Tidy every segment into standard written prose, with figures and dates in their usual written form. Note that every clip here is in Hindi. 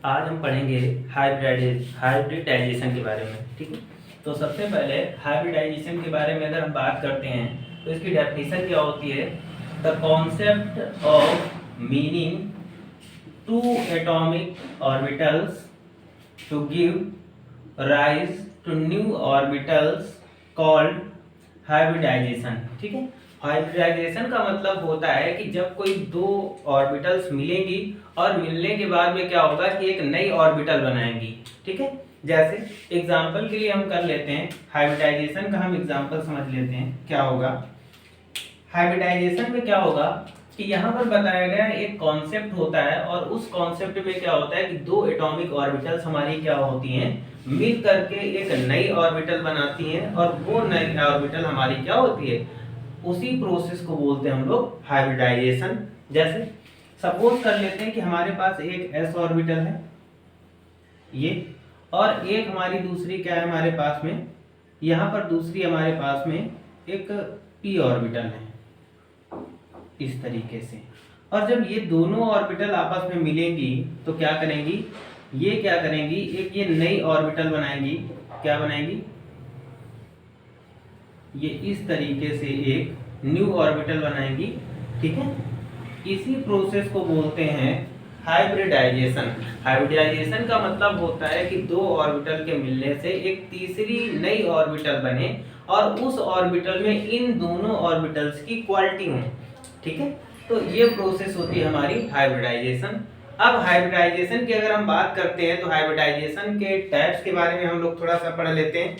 आज हम पढ़ेंगे हाइब्रिडाइजेशन के बारे में। ठीक है, तो सबसे पहले हाइब्रिडाइजेशन के बारे में अगर हम बात करते हैं तो इसकी डेफिनेशन क्या होती है। The concept of meaning to atomic orbitals to give rise to new orbitals called hybridisation. ठीक है, हाइब्रिडाइजेशन का मतलब होता है कि जब कोई दो ऑर्बिटल्स मिलेंगी और मिलने के बाद में क्या होगा कि एक नई ऑर्बिटल बनाएंगी। ठीक है, जैसे एग्जांपल के लिए हम कर लेते हैं हाइब्रिडाइजेशन का, हम एग्जांपल समझ लेते हैं क्या होगा। हाइब्रिडाइजेशन में क्या होगा कि यहाँ पर बताया गया एक कॉन्सेप्ट होता है और उस कॉन्सेप्ट में क्या होता है कि दो एटॉमिक ऑर्बिटल्स हमारी क्या होती हैं, मिल करके एक नई ऑर्बिटल बनाती हैं और वो नई ऑर्बिटल हमारी क्या होती है, उसी प्रोसेस को बोलते हैं हम लोग हाइब्रिडाइजेशन। जैसे सपोज कर लेते हैं कि हमारे पास एक s ऑर्बिटल है ये, और एक हमारी दूसरी क्या है हमारे पास में, यहाँ पर दूसरी हमारे पास में एक p ऑर्बिटल है इस तरीके से। और जब ये दोनों ऑर्बिटल आपस में मिलेंगी तो क्या करेंगी, ये क्या करेंगी, एक ये नई ऑर्बिटल बनाएंगी। क्या बनाएंगी, ये इस तरीके से एक न्यू ऑर्बिटल बनाएंगी। ठीक है, इसी प्रोसेस को बोलते हैं हाइब्रिडाइजेशन। हाइब्रिडाइजेशन का मतलब होता है कि दो ऑर्बिटल के मिलने से एक तीसरी नई ऑर्बिटल बने और उस ऑर्बिटल में इन दोनों ऑर्बिटल्स की क्वालिटी हो। ठीक है, तो ये प्रोसेस होती है हमारी हाइब्रिडाइजेशन। अब हाइब्रिडाइजेशन की अगर हम बात करते हैं तो हाइब्रिडाइजेशन के टाइप्स के बारे में हम लोग थोड़ा सा पढ़ लेते हैं।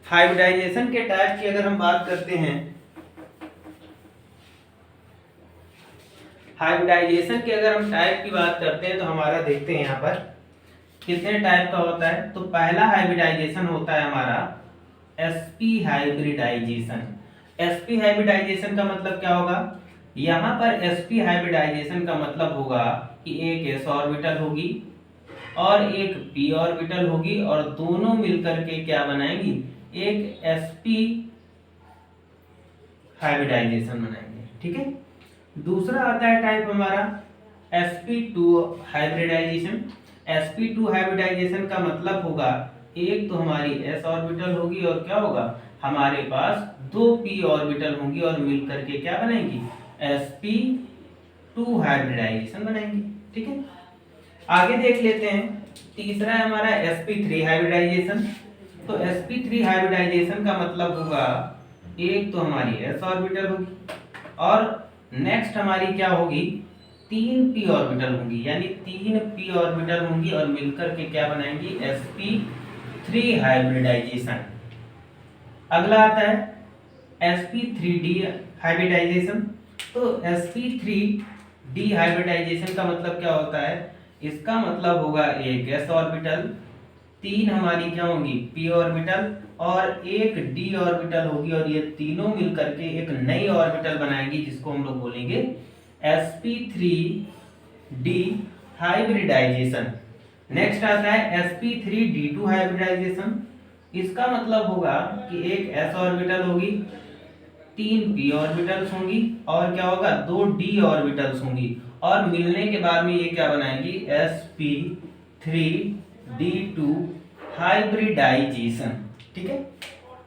हाइब्रिडाइजेशन के टाइप की अगर हम बात करते हैं, हाइब्रिडाइजेशन के अगर हम टाइप की बात करते हैं तो हमारा देखते हैं यहाँ पर कितने टाइप का होता है। तो पहला हाइब्रिडाइजेशन होता है हमारा sp हाइब्रिडाइजेशन। sp हाइब्रिडाइजेशन का मतलब क्या होगा, यहाँ पर sp हाइब्रिडाइजेशन का मतलब होगा कि एक s ऑर्बिटल होगी और एक p ऑर्बिटल होगी और दोनों मिलकर के क्या बनाएंगी, एक sp हाइब्रिडाइजेशन बनाएंगे। ठीक है, दूसरा आता है टाइप हमारा sp2 हाइब्रिडाइजेशन। sp2 हाइब्रिडाइजेशन का मतलब होगा एक तो हमारी s ऑर्बिटल होगी और क्या होगा, हमारे पास दो p ऑर्बिटल होंगी और मिलकर के क्या बनाएंगी, sp2 हाइब्रिडाइजेशन बनाएंगी। ठीक है, आगे देख लेते हैं। तीसरा है हमारा sp3 हाइब्रिडाइजेशन। तो sp3 हाइब्रिडाइजेशन का मतलब होगा एक तो हमारी s ऑर्बिटल होगी और नेक्स्ट हमारी क्या होगी, तीन p ऑर्बिटल होंगी, यानी तीन p ऑर्बिटल होंगी और मिलकर के क्या बनाएंगी, sp3 हाइब्रिडाइजेशन। अगला आता है sp3d हाइब्रिडाइजेशन। तो sp3d हाइब्रिडाइजेशन का मतलब क्या होता है, इसका मतलब होगा एक s ऑर्बिटल, तीन हमारी क्या होंगी p ऑर्बिटल और एक d ऑर्बिटल होगी और ये तीनों मिलकर के एक नई ऑर्बिटल बनाएंगी जिसको हम लोग बोलेंगे sp3d हाइब्रिडाइजेशन। नेक्स्ट आता है sp3d2 हाइब्रिडाइजेशन। इसका मतलब होगा कि एक s ऑर्बिटल होगी, तीन p ऑर्बिटल्स होंगी और क्या होगा, दो d ऑर्बिटल्स होंगी और मिलने के बाद में ये क्या बनाएंगी, sp3d2 हाइब्रिडाइजेशन। ठीक है,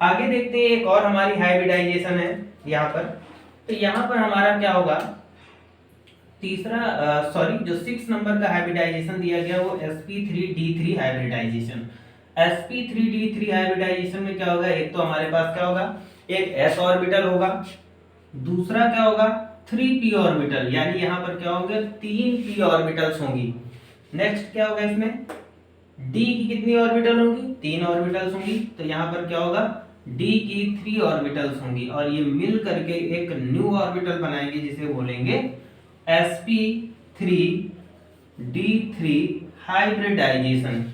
आगे देखते हैं एक और हमारी हाइब्रिडाइजेशन है यहाँ पर। तो यहाँ पर हमारा क्या होगा, तीसरा जो 6 नंबर का हाइब्रिडाइजेशन दिया गया वो sp3d3 हाइब्रिडाइजेशन। sp3d3 हाइब्रिडाइजेशन में क्या होगा, एक तो हमारे पास क्या होगा, एक s ऑर्बिटल होगा, दूसरा क्या होगा 3p ऑर्बिटल, यानी यहाँ पर क्या होंगे, तीन p ऑर्बिटल्स होंगी। नेक्स्ट क्या होगा, इसमें d की कितनी ऑर्बिटल होंगी, तीन ऑर्बिटल्स होंगी, तो यहाँ पर क्या होगा, d की 3 ऑर्बिटल्स होंगी और ये मिल करके एक न्यू ऑर्बिटल बनाएंगे जिसे बोलेंगे sp3d3 हाइब्रिडाइजेशन।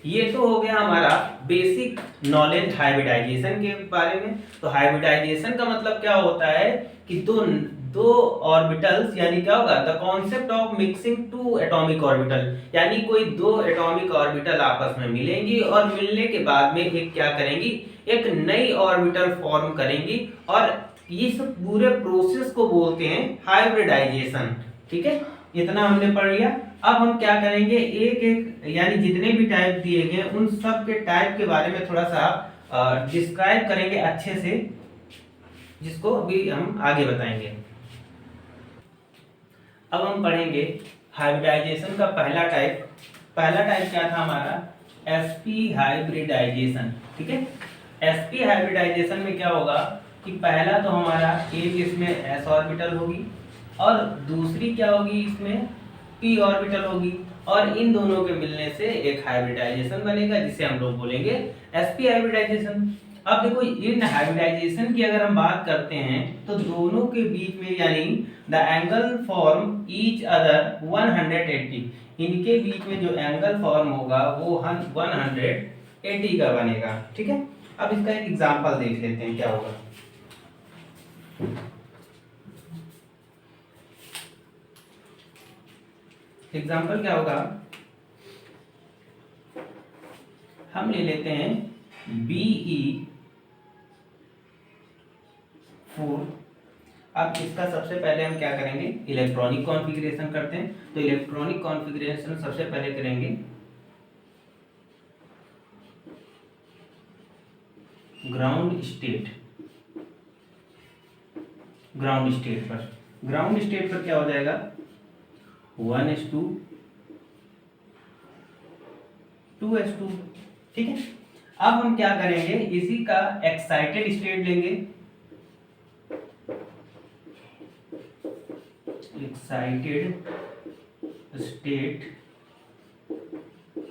ये तो हो गया हमारा बेसिक नॉलेज हाइब्रिडाइजेशन के बारे में। तो हाइब्रिडाइजेशन का मतलब क्या होता है कि दो ऑर्बिटल्स, यानी क्या होगा, the concept of mixing two atomic orbital, यानी कोई दो एटॉमिक ऑर्बिटल आपस में मिलेंगी और मिलने के बाद में एक क्या करेंगी, एक नई ऑर्बिटल फॉर्म करेंगी और इस पूरे प्रोसेस को बोलते हैं हाइब्रिडाइजेशन। ठीक है, इतना हमने पढ़ लिया। अब हम क्या करेंगे, एक एक यानी जितने भी टाइप दिए गए उन सब के टाइप के बारे में थोड़ा सा डिस्क्राइब करेंगे अच्छे से, जिसको अभी हम आगे बताएंगे। अब हम पढ़ेंगे हाइब्रिडाइजेशन का पहला टाइप। पहला टाइप क्या था हमारा, sp हाइब्रिडाइजेशन। ठीक है, sp हाइब्रिडाइजेशन में क्या होगा कि पहला तो हमारा एक इसमें s ऑर्बिटल होगी और दूसरी क्या होगी इसमें p ऑर्बिटल होगी, और इन दोनों के मिलने से एक हाइब्रिडाइजेशन बनेगा जिसे हम लोग बोलेंगे sp हाइब्रिडाइजेशन। अब देखो इन हाइब्रिडाइजेशन की अगर हम बात करते हैं तो दोनों के बीच में यानी the angle form each other 180, इनके बीच में जो एंगल फॉर्म होगा वो 180 का बनेगा। ठीक है, अब इसका एक एग्जांपल देख लेते हैं क्या होगा। एग्जांपल क्या होगा, हम ले लेते हैं BE4। अब इसका सबसे पहले हम क्या करेंगे, इलेक्ट्रॉनिक कॉन्फ़िगरेशन करते हैं। तो इलेक्ट्रॉनिक कॉन्फ़िगरेशन सबसे पहले करेंगे ग्राउंड स्टेट। ग्राउंड स्टेट पर क्या हो जाएगा 1s2 2s2। ठीक है, अब हम क्या करेंगे, इसी का एक्साइटेड स्टेट लेंगे।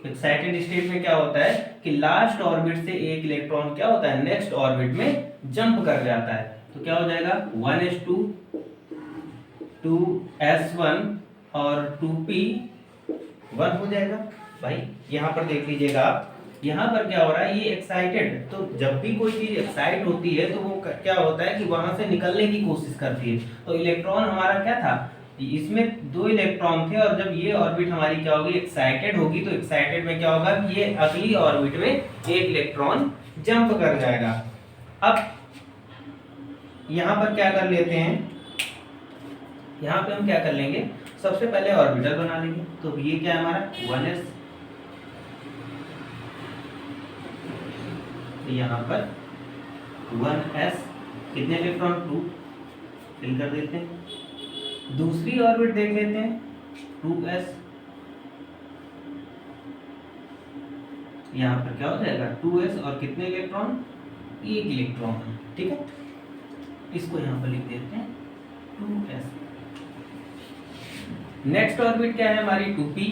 एक्साइटेड स्टेट में क्या होता है कि लास्ट ऑर्बिट से एक इलेक्ट्रॉन क्या होता है नेक्स्ट ऑर्बिट में जंप कर जाता है। तो क्या हो जाएगा 1s2 2s1 और 2p1 हो जाएगा। भाई यहाँ पर देख लीजिएगा, यहाँ पर क्या हो रहा है, ये एक्साइटेड, तो जब भी कोई चीज एक्साइट होती है तो वो क्या होता है कि वहां से निकलने की कोशिश करती है। तो इलेक्ट्रॉन हमारा क्या था, इसमें 2 इलेक्ट्रॉन थे और जब ये ऑर्बिट हमारी क्या होगी एक्साइटेड होगी, तो एक्साइटेड में क्या होगा कि ये अगली ऑर्बिट में एक इलेक्ट्रॉन जंप कर जाएगा। अब यहाँ पर क्या कर लेते हैं, यहाँ पे हम क्या कर लेंगे, सबसे पहले ऑर्बिटल बना लेंगे। तो ये क्या है हमारा 1s, यहाँ पर 1s कितने इलेक्ट्रॉन 2 फिल कर देते हैं। दूसरी ऑर्बिट देख लेते हैं 2s, यहाँ पर क्या हो जाएगा 2s और कितने इलेक्ट्रॉन, एक इलेक्ट्रॉन है। ठीक है, इसको यहाँ पर लिख देते हैं 2s। नेक्स्ट ऑर्बिट क्या है हमारी 2p।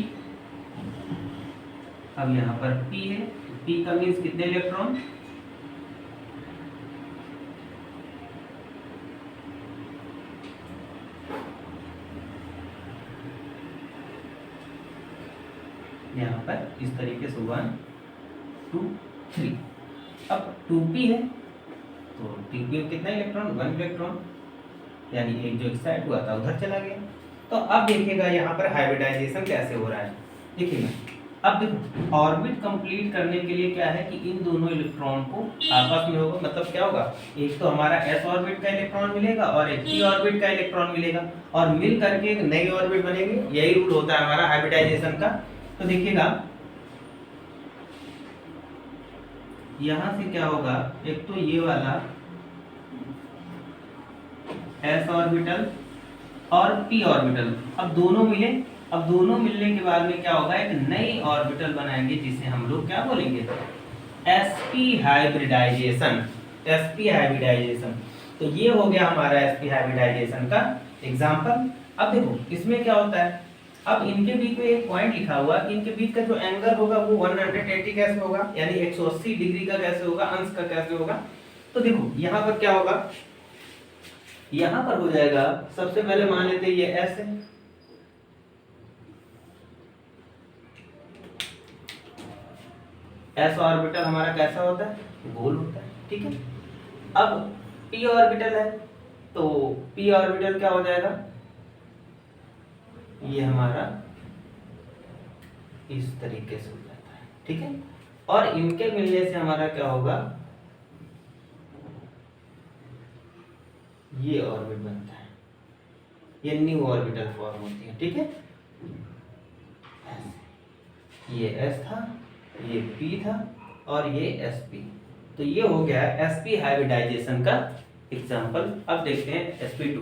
अब यहाँ पर p है, p का मीन्स कितने इलेक्ट्रॉन, यहाँ पर इस तरीके से 1 2 3। अब 2p है तो 2p में कितना इलेक्ट्रॉन 1 इलेक्ट्रॉन, यानी एक जो एक्साइट हुआ था उधर चला गया। तो अब देखिएगा यहाँ पर हाइब्रिडाइजेशन कैसे हो रहा है। देखिएगा अब देखो ऑर्बिट कंप्लीट करने के लिए क्या है कि इन दोनों इलेक्ट्रॉन को आपस में होगा, मतलब क्या होगा, एक तो हमारा s ऑर्बिट का इलेक्ट्रॉन मिलेगा और एक p ऑर्बिट का इलेक्ट्रॉन मिलेगा और मिल करके एक नई ऑर्बिट बनेगी। यही रूल होता है हमारा हाइब्रिडाइजेशन का। तो देखिएगा यहां से क्या होगा, एक तो ये वाला s ऑर्बिटल और p ऑर्बिटल अब दोनों मिले। अब दोनों मिलने के बाद में क्या होगा, एक नई ऑर्बिटल बनाएंगे जिसे हम लोग क्या बोलेंगे sp हाइब्रिडाइजेशन। sp हाइब्रिडाइजेशन, तो ये हो गया हमारा sp हाइब्रिडाइजेशन का एग्जांपल। अब देखो इसमें क्या होता है, अब इनके बीच में एक पॉइंट लिखा हुआ है, इनके बीच का जो एंगल होगा वो 180 कैसे होगा, यानी 180 डिग्री का कैसे होगा, अंश का कैसे होगा। तो देखो यहाँ पर क्या होगा, यहाँ पर हो जाएगा, सबसे पहले मान लेते हैं ये s है, s ऑर्बिटल हमारा कैसा होता है गोल होता है। ठीक है, अब p ऑर्बिटल है तो p ऑर्बिटल क्या हो जाएगा, ये हमारा इस तरीके से हो जाता है। ठीक है, और इनके मिलने से हमारा क्या होगा, ये ऑर्बिट बनता है, ये न्यू ऑर्बिटल फॉर्म होती है। ठीक है, ये S था, ये P था और ये SP। तो ये हो गया sp हाइब्रिडाइजेशन का एग्जाम्पल। अब देखते हैं sp2।